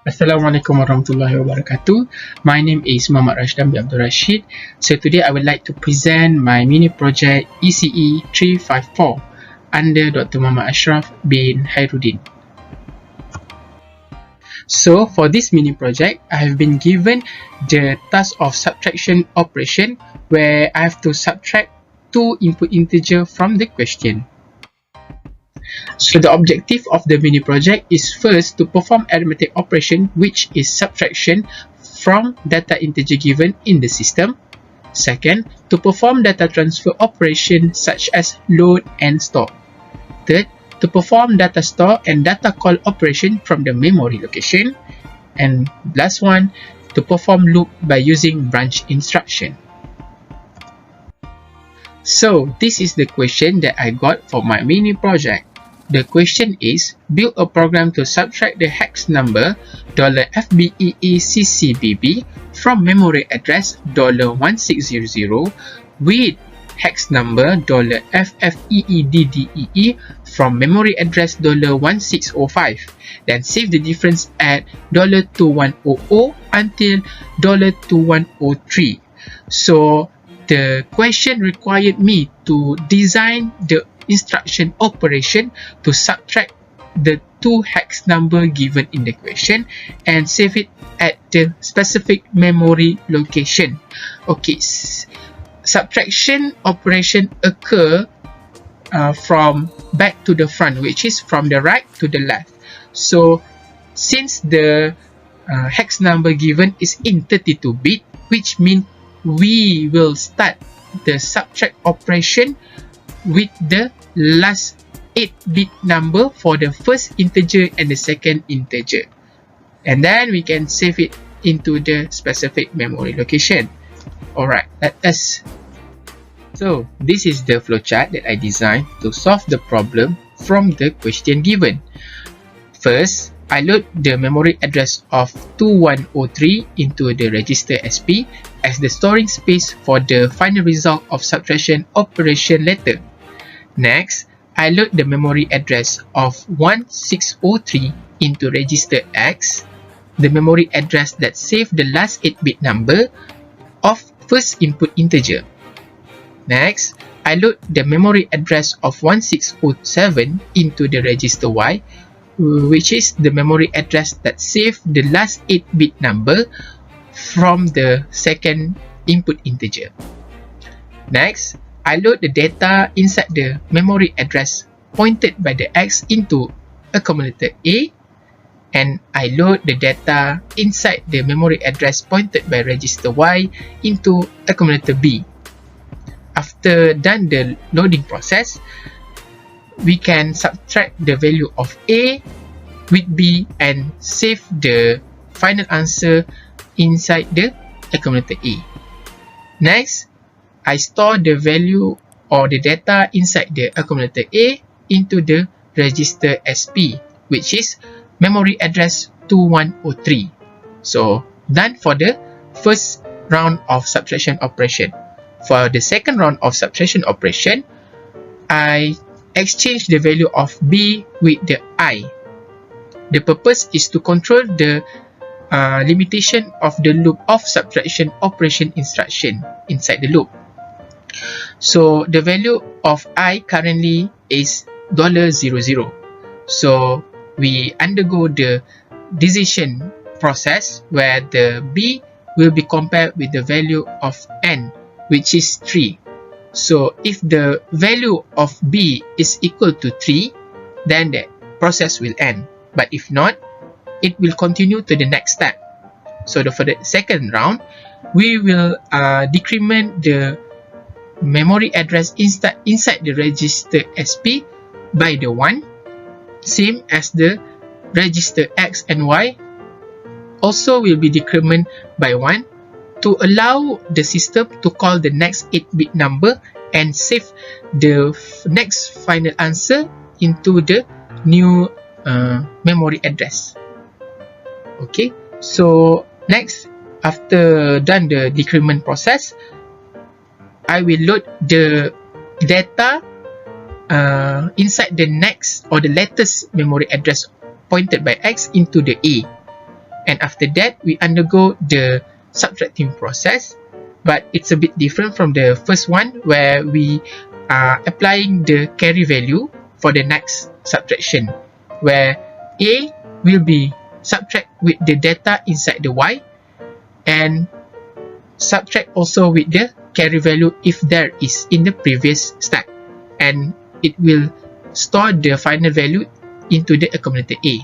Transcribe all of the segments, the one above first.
Assalamualaikum warahmatullahi wabarakatuh. My name is Muhammad Rasydan bin Abdul Rashid. So today I would like to present my mini project ECE354 under Dr. Muhammad Ashraf bin Khairuddin. So for this mini project, I have been given the task of subtraction operation where I have to subtract two input integer from the question. So the objective of the mini project is first to perform arithmetic operation, which is subtraction from data integer given in the system. Second, to perform data transfer operation such as load and store. Third, to perform data store and data call operation from the memory location. And last one, to perform loop by using branch instruction. So this is the question that I got for my mini project. The question is, build a program to subtract the hex number $FBEECCBB from memory address $1600 with hex number $FFEEDDEE from memory address $1605. Then save the difference at $2100 until $2103. So the question required me to design the instruction operation to subtract the two hex number given in the question and save it at the specific memory location. Okay, subtraction operation occur from back to the front, which is from the right to the left. So since the hex number given is in 32-bit, which means we will start the subtract operation with the last 8-bit number for the first integer and the second integer, and then we can save it into the specific memory location. Alright, let us. So this is the flowchart that I designed to solve the problem from the question given. First, I load the memory address of 2103 into the register SP as the storing space for the final result of subtraction operation later. Next, I load the memory address of 1603 into register X, the memory address that saved the last 8-bit number of first input integer. Next, I load the memory address of 1607 into the register Y, which is the memory address that saved the last 8-bit number from the second input integer. Next, I load the data inside the memory address pointed by the X into accumulator A, and I load the data inside the memory address pointed by register Y into accumulator B. After done the loading process, we can subtract the value of A with B and save the final answer inside the accumulator A. Next, I store the value or the data inside the accumulator A into the register SP, which is memory address 2103. So done for the first round of subtraction operation. For the second round of subtraction operation, I exchange the value of B with the I. The purpose is to control the limitation of the loop of subtraction operation instruction inside the loop. So the value of I currently is $00. So we undergo the decision process where the B will be compared with the value of N, which is 3. So if the value of B is equal to 3, then the process will end. But if not, it will continue to the next step. So for the second round, we will decrement the memory address inside the register SP by the 1, same as the register X and Y also will be decremented by 1 to allow the system to call the next 8-bit number and save the next final answer into the new memory address. Okay, so next, after done the decrement process, I will load the data inside the next or the latest memory address pointed by X into the A. and after that we undergo the subtracting process, but it's a bit different from the first one where we are applying the carry value for the next subtraction, where A will be subtract with the data inside the Y and subtract also with the carry value if there is in the previous stack, and it will store the final value into the accumulator A.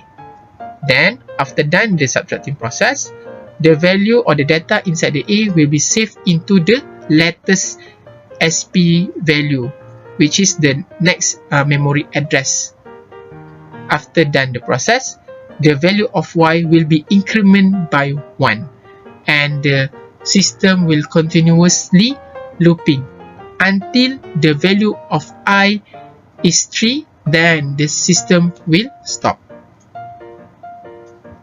Then after done the subtracting process, the value or the data inside the A will be saved into the latest SP value, which is the next memory address. After done the process, the value of Y will be incremented by 1, and the system will continuously looping until the value of I is 3, then the system will stop.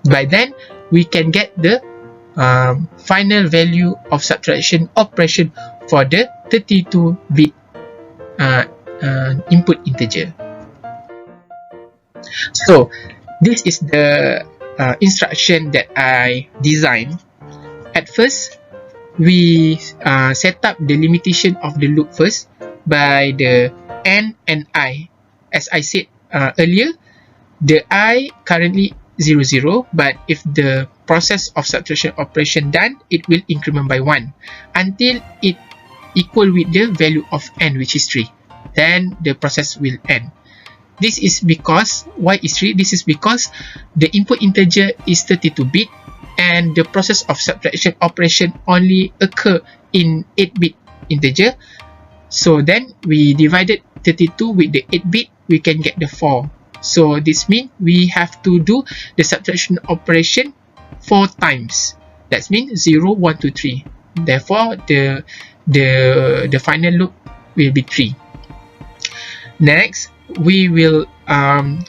By then, we can get the final value of subtraction operation for the 32-bit input integer. So, this is the instruction that I designed. At first, we set up the limitation of the loop first by the N and I. As I said earlier, the I currently 0, 0, but if the process of subtraction operation done, it will increment by 1 until it equal with the value of N, which is 3. Then the process will end. This is because, why is 3? This is because the input integer is 32-bit and the process of subtraction operation only occur in 8-bit integer. So then we divided 32 with the 8-bit, we can get the 4. So this means we have to do the subtraction operation 4 times. That means 0, 1, 2, 3. Therefore, the final loop will be 3. Next, we will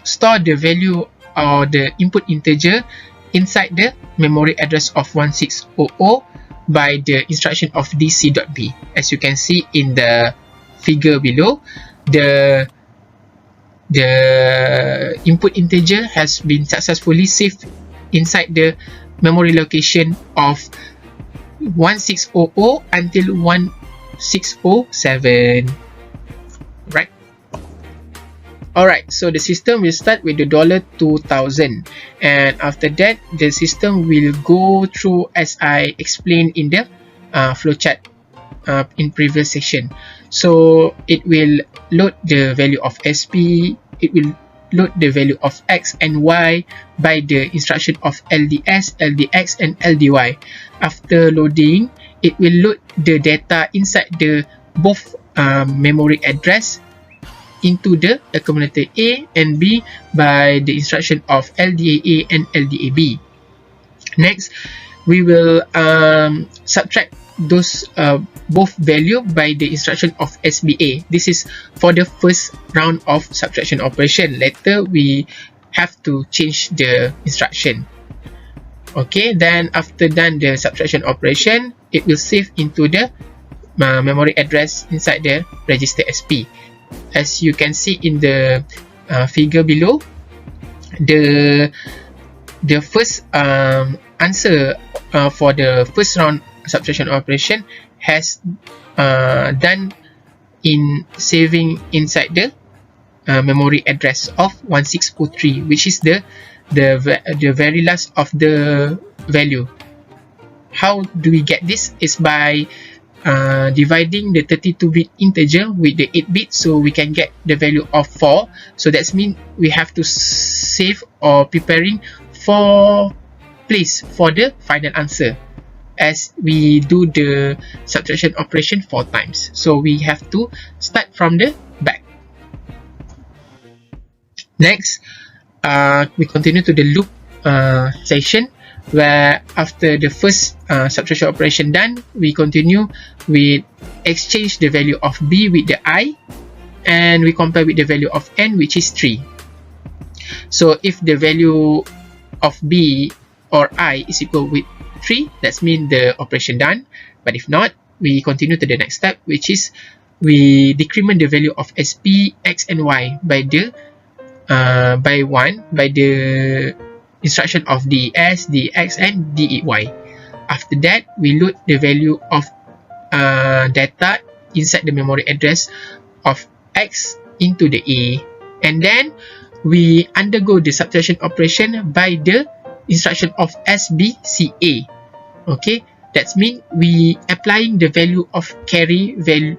store the value or the input integer inside the memory address of 1600 by the instruction of dc.b. As you can see in the figure below, the input integer has been successfully saved inside the memory location of 1600 until 1607. Right? Alright, so the system will start with the $2000, and after that the system will go through as I explained in the flowchart in previous section. So it will load the value of SP, it will load the value of X and Y by the instruction of LDS, LDX and LDY. After loading, it will load the data inside the both memory address into the accumulator A and B by the instruction of LDAA and LDAB. Next, we will subtract those both value by the instruction of SBA. This is for the first round of subtraction operation. Later, we have to change the instruction. Okay, then after done the subtraction operation, it will save into the memory address inside the register SP. As you can see in the figure below, the first answer for the first round subtraction operation has done in saving inside the memory address of 1603, which is the very last of the value. How do we get this? Is by dividing the 32-bit integer with the 8-bit, so we can get the value of 4. So that means we have to save or preparing 4 place for the final answer, as we do the subtraction operation 4 times. So we have to start from the back. Next, we continue to the loop section, where after the first subtraction operation done, we continue with exchange the value of B with the I, and we compare with the value of N, which is 3. So if the value of B or I is equal with 3, that means the operation done. But if not, we continue to the next step, which is we decrement the value of SP, X and Y by the by 1 by the instruction of DES, DEX, and DEY. After that, we load the value of data inside the memory address of X into the A, and then we undergo the subtraction operation by the instruction of SBCA. Okay, that means we applying the value of carry value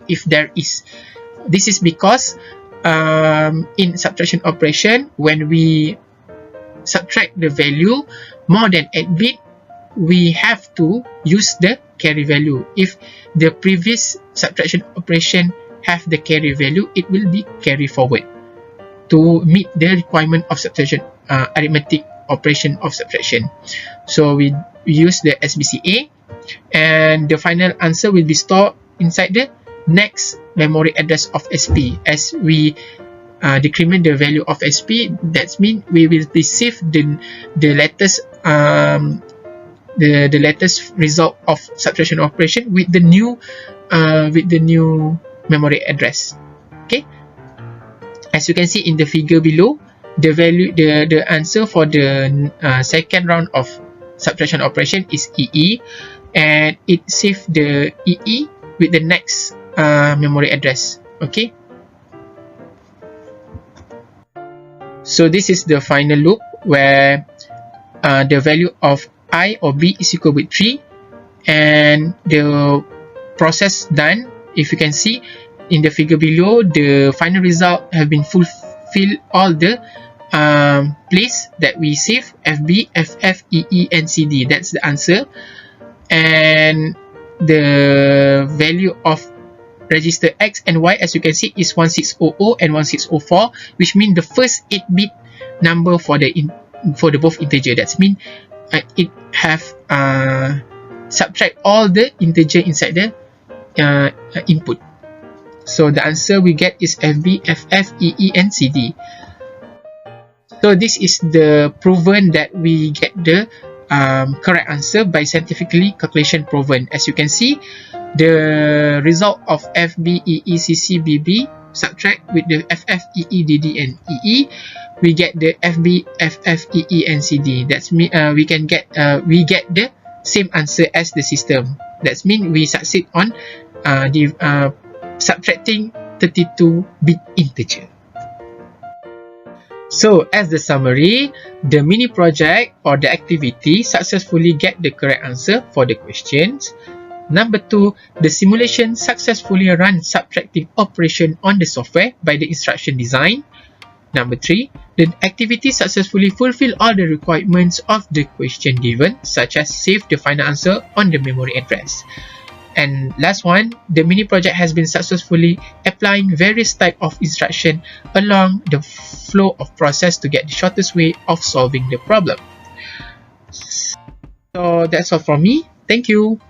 if there is. This is because in subtraction operation, when we subtract the value more than 8 bit, we have to use the carry value. If the previous subtraction operation have the carry value, it will be carry forward to meet the requirement of subtraction, arithmetic operation of subtraction. So we use the SBCA, and the final answer will be stored inside the next memory address of SP. As we decrement the value of SP, that means we will receive the latest the latest result of subtraction operation with the new memory address. Okay, as you can see in the figure below, the answer for the second round of subtraction operation is EE, and it saves the EE with the next memory address. Okay, so this is the final loop where the value of I or B is equal with 3, and the process done. If you can see in the figure below, the final result have been fulfill all the place that we save: FB, FF, EE, and CD. That's the answer. And the value of register X and Y, as you can see, is 1600 and 1604, which means the first 8-bit number for the both integer. That means it have subtract all the integer inside the input. So the answer we get is FB, FF, EE, and CD. So this is the proven that we get the correct answer by scientifically calculation proven. As you can see, the result of FB, EE, CC, BB subtract with the FF, EE, DD, and EE, we get the FB, FF, EE, and CD. That's mean we get the same answer as the system. That means we succeed on subtracting 32-bit integer. So as the summary, the mini project or the activity successfully get the correct answer for the questions. Number 2, the simulation successfully run subtracting operation on the software by the instruction design. Number 3, the activity successfully fulfill all the requirements of the question given, such as save the final answer on the memory address. And last one, the mini project has been successfully applying various type of instruction along the flow of process to get the shortest way of solving the problem. So that's all from me. Thank you.